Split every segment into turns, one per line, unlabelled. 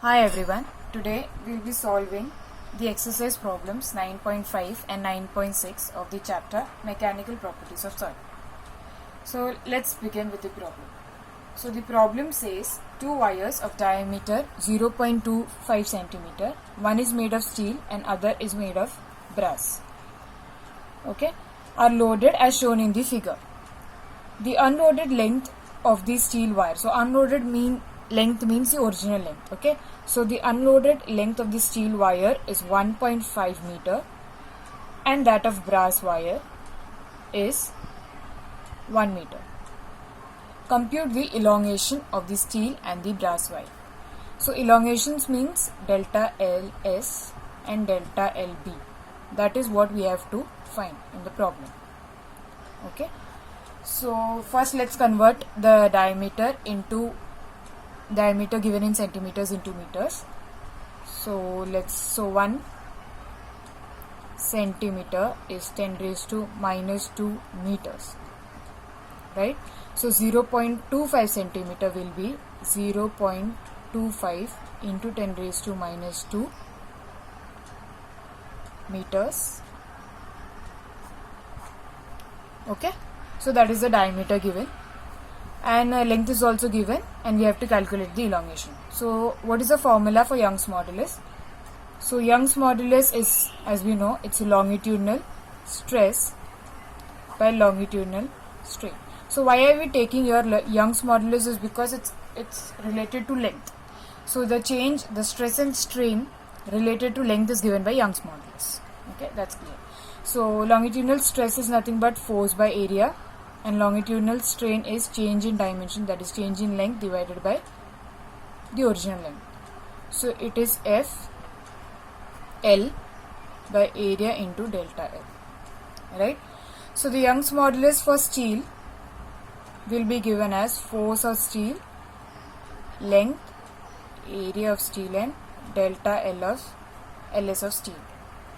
Hi everyone, today we will be solving the exercise problems 9.5 and 9.6 of the chapter Mechanical Properties of Soil. So let's begin with the problem. So the problem says two wires of diameter 0.25 centimeter, one is made of steel and other is made of brass, okay, are loaded as shown in the figure. The unloaded length of the steel wire, so unloaded length means the original length, okay. So the unloaded length of the steel wire is 1.5 meter and that of brass wire is 1 meter. Compute the elongation of the steel and the brass wire. So elongations means delta LS and delta LB. That is what we have to find in the problem, okay. So first let's convert the diameter given in centimeters into meters. So 1 centimeter is 10 raised to minus 2 meters, right? So 0.25 centimeter will be 0.25 into 10 raised to minus 2 meters, okay. So that is the diameter given, and length is also given, and we have to calculate the elongation. So what is the formula for Young's modulus? So Young's modulus is, as we know, it's longitudinal stress by longitudinal strain. So why are we taking your Young's modulus is because it's related to length. So the stress and strain related to length is given by Young's modulus, okay, that's clear. So longitudinal stress is nothing but force by area, and longitudinal strain is change in dimension, that is change in length divided by the original length. So it is F L by area into delta L, right? So the Young's modulus for steel will be given as force of steel, length, area of steel, and delta LS of steel,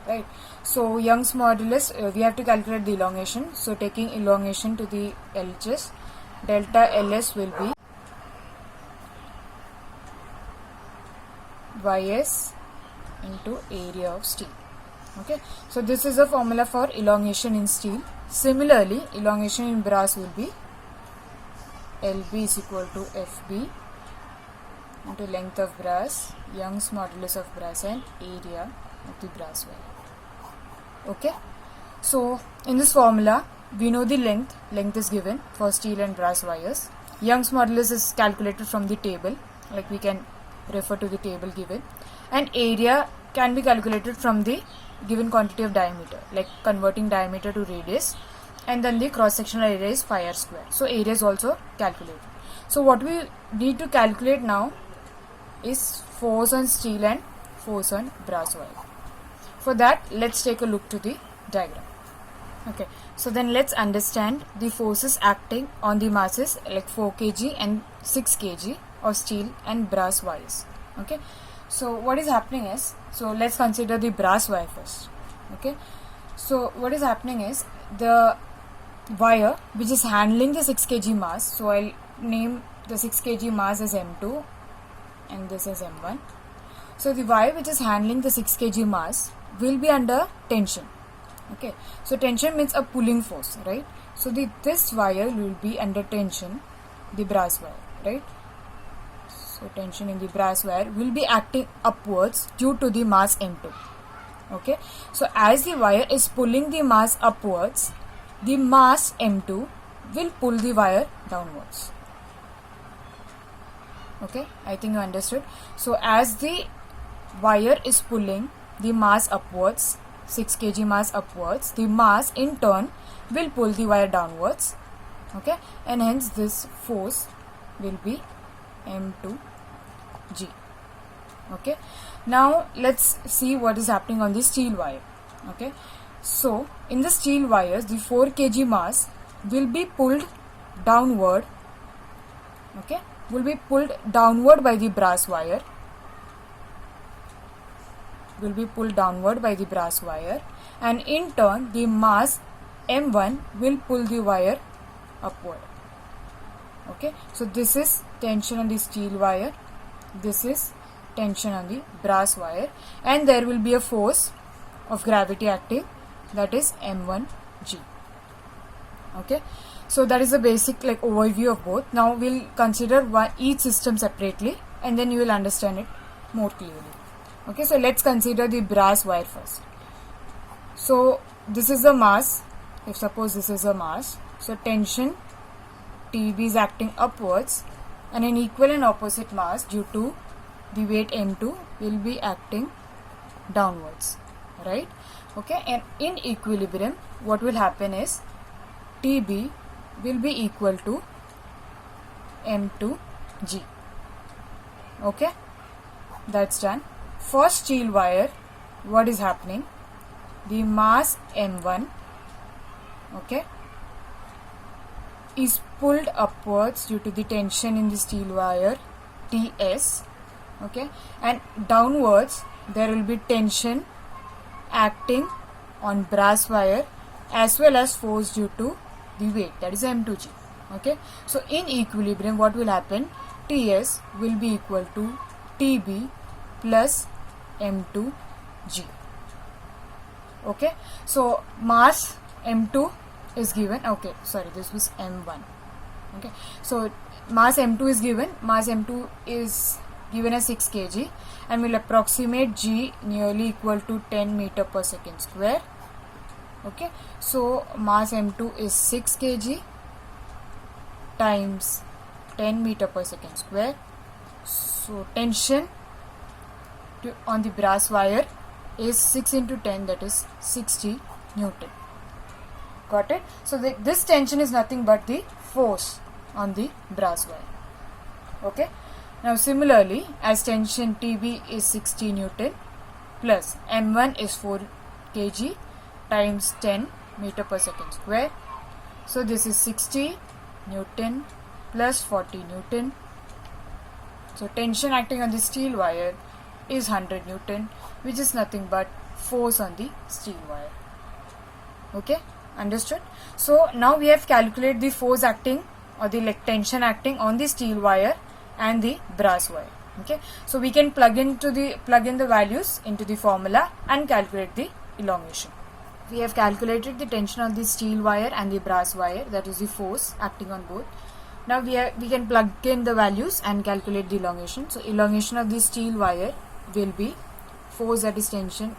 right? So Young's modulus, we have to calculate the elongation. So taking elongation to the LHS, delta LS will be YS into area of steel, okay. So this is the formula for elongation in steel. Similarly, elongation in brass will be LB is equal to FB into length of brass, Young's modulus of brass, and area of the brass wire, okay. So in this formula we know the length is given for steel and brass wires. Young's modulus is calculated from the table, like we can refer to the table given, and area can be calculated from the given quantity of diameter, like converting diameter to radius, and then the cross sectional area is pi r square. So area is also calculated. So what we need to calculate now is force on steel and force on brass wire. For that, let's take a look to the diagram, okay. So then let's understand the forces acting on the masses like 4 kg and 6 kg of steel and brass wires, okay. So what is happening is, so let's consider the brass wire first, okay. So what is happening is, the wire which is handling the 6 kg mass, so I'll name the 6 kg mass as M2 and this is M1. So the wire which is handling the 6 kg mass will be under tension, okay. So tension means a pulling force, right? So this wire will be under tension, the brass wire, right? So tension in the brass wire will be acting upwards due to the mass M2, okay. So as the wire is pulling the mass upwards, the mass M2 will pull the wire downwards, okay. I think you understood. So as the wire is pulling the mass upwards, 6 kg mass upwards, the mass in turn will pull the wire downwards, okay, and hence this force will be M2G, okay. Now let's see what is happening on the steel wire, okay. So in the steel wires, the 4 kg mass will be pulled downward, okay, will be pulled downward by the brass wire, and in turn the mass M1 will pull the wire upward, okay. So this is tension on the steel wire, this is tension on the brass wire, and there will be a force of gravity acting, that is m1g. Okay, so that is the basic like overview of both. Now we'll consider each system separately, and then you will understand it more clearly. Okay, so let's consider the brass wire first. So this is the mass. If suppose this is a mass, so tension Tb is acting upwards, and an equal and opposite mass due to the weight m2 will be acting downwards, right? Okay, and in equilibrium what will happen is Tb will be equal to m2g. Okay, that's done. For steel wire, what is happening? The mass m1, okay, is pulled upwards due to the tension in the steel wire Ts, okay, and downwards there will be tension acting on brass wire as well as force due to the weight, that is m2g. Okay, so in equilibrium what will happen? Ts will be equal to Tb plus m2g. Okay, so mass m2 is given. Okay, sorry, this was m1. Okay, so mass m2 is given. Mass m2 is given as 6 kg, and will approximate g nearly equal to 10 meter per second square. Okay, so mass m2 is 6 kg times 10 meter per second square. So tension on the brass wire is 6 into 10, that is 60 Newton. Got it? So this tension is nothing but the force on the brass wire. Okay, now similarly, as tension Tb is 60 Newton plus m1 is 4 kg times 10 meter per second square, so this is 60 Newton plus 40 Newton. So tension acting on the steel wire is 100 Newton, which is nothing but force on the steel wire. Okay, understood? So now we have calculated the force acting or the like tension acting on the steel wire and the brass wire. Okay, so we can plug in the values into the formula and calculate the elongation. We have calculated the tension on the steel wire and the brass wire, that is the force acting on both. Now we can plug in the values and calculate the elongation. So elongation of the steel wire will be force, that is tension,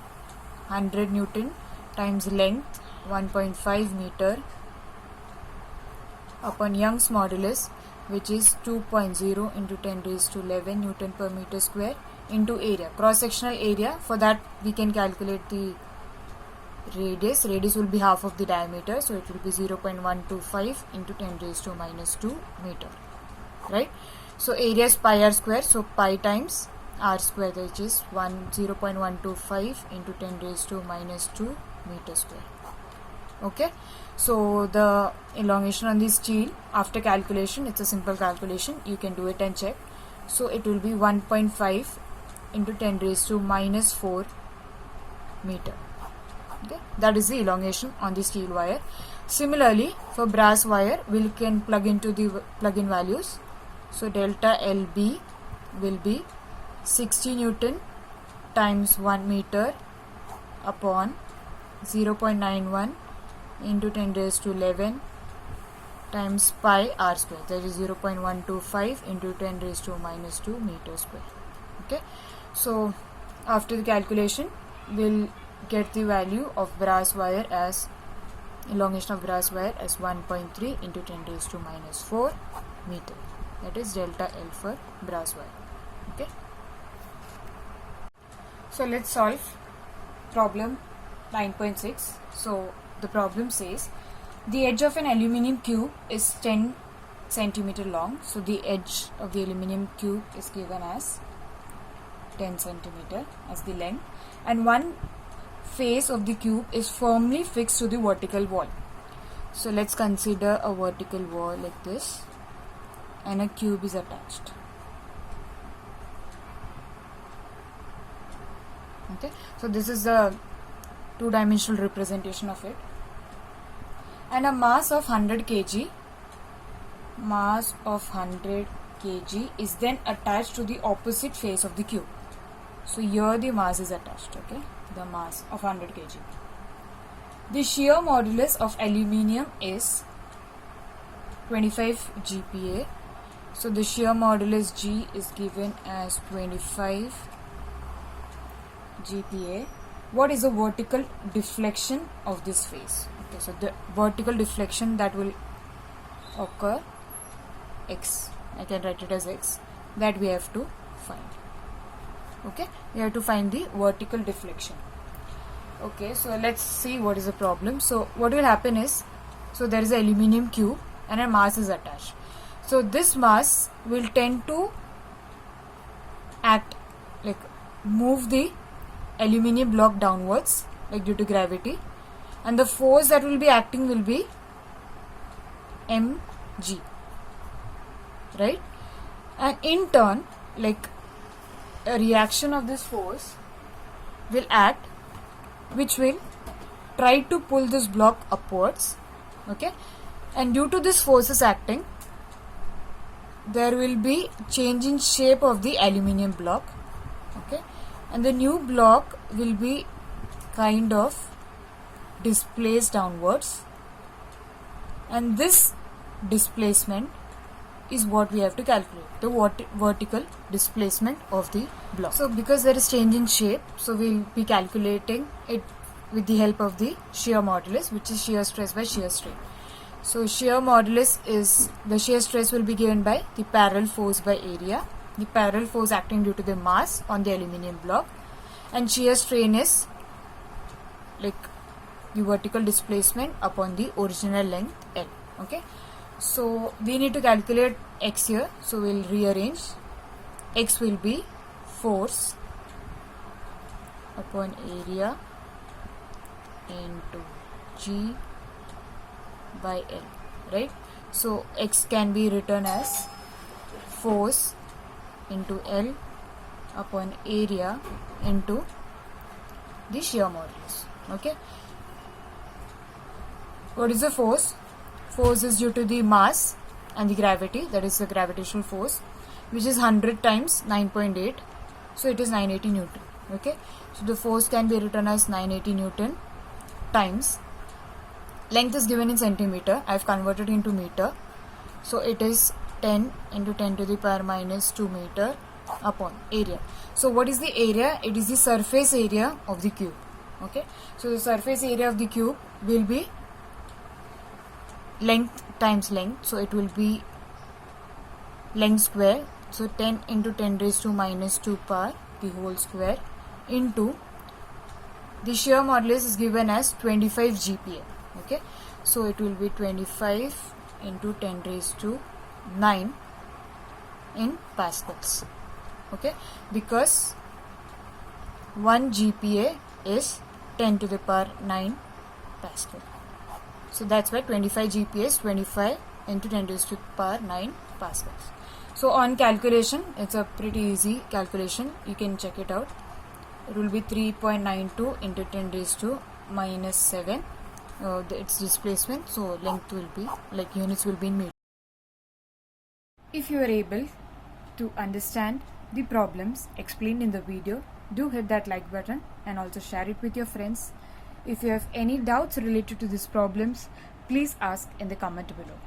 100 Newton times length 1.5 meter upon Young's modulus, which is 2.0 into 10 raised to 11 Newton per meter square, into area, cross sectional area. For that we can calculate the radius. Radius will be half of the diameter, so it will be 0.125 into 10 raised to minus 2 meter, right? So area is pi r square, so pi times r square, which is 0.125 into 10 raised to minus 2 meter square. Okay, so the elongation on the steel after calculation, it's a simple calculation, you can do it and check. So it will be 1.5 into 10 raised to minus 4 meter. Okay, that is the elongation on the steel wire. Similarly, for brass wire, we can plug in values. So delta LB will be 60 Newton times 1 meter upon 0.91 into 10 raised to 11 times pi r square, that is 0.125 into 10 raised to minus 2 meter square. Okay, so after the calculation, we'll get the value of brass wire as elongation of brass wire as 1.3 into 10 raised to minus 4 meter, that is delta L for brass wire. Okay, so let's solve problem 9.6. So the problem says the edge of an aluminium cube is 10 centimeter long. So the edge of the aluminium cube is given as 10 centimeter as the length, and one face of the cube is firmly fixed to the vertical wall. So let's consider a vertical wall like this, and a cube is attached. Okay, so this is the two-dimensional representation of it, and a mass of 100 kg is then attached to the opposite face of the cube. So here the mass is attached, okay, the mass of 100 kg. The shear modulus of aluminium is 25 GPa. So the shear modulus G is given as 25 GPa. What is the vertical deflection of this face? Okay, so the vertical deflection that will occur, x, I can write it as x, that we have to find. Okay, we have to find the vertical deflection. Okay, so let's see what is the problem. So what will happen is, so there is an aluminium cube and a mass is attached. So this mass will tend to act, like move the aluminium block downwards, like due to gravity, and the force that will be acting will be mg, right? And in turn, like a reaction of this force will act, which will try to pull this block upwards, okay, and due to this forces acting, there will be change in shape of the aluminium block, okay, and the new block will be kind of displaced downwards, and this displacement is what we have to calculate, the vertical displacement of the block. So because there is change in shape, so we will be calculating it with the help of the shear modulus, which is shear stress by shear strain. So shear modulus is, the shear stress will be given by the parallel force by area, the parallel force acting due to the mass on the aluminium block, and shear strain is like the vertical displacement upon the original length L. Okay, so we need to calculate x here, so we'll rearrange. X will be force upon area into G by L, right? So x can be written as force into L upon area into the shear modulus. Okay, what is the force? Force is due to the mass and the gravity, that is the gravitational force, which is 100 times 9.8, so it is 980 Newton. Okay, so the force can be written as 980 Newton times, length is given in centimeter, I have converted into meter, so it is 10 into 10 to the power minus 2 meter upon area. So what is the area? It is the surface area of the cube. Okay, so the surface area of the cube will be length times length, so it will be length square, so 10 into 10 raised to minus 2 power the whole square into the shear modulus is given as 25 GPa. Okay, so it will be 25 into 10 raised to 9 in pascals. Okay, because 1 GPa is 10 to the power 9 Pascal. So that's why 25 GPa is 25 into 10 raised to the power 9 Pascals. So on calculation, it's a pretty easy calculation. You can check it out. It will be 3.92 into 10 raised to minus 7. Its displacement. So length will be, like units will be in meters. If you are able to understand the problems explained in the video, do hit that like button and also share it with your friends. If you have any doubts related to these problems, please ask in the comment below.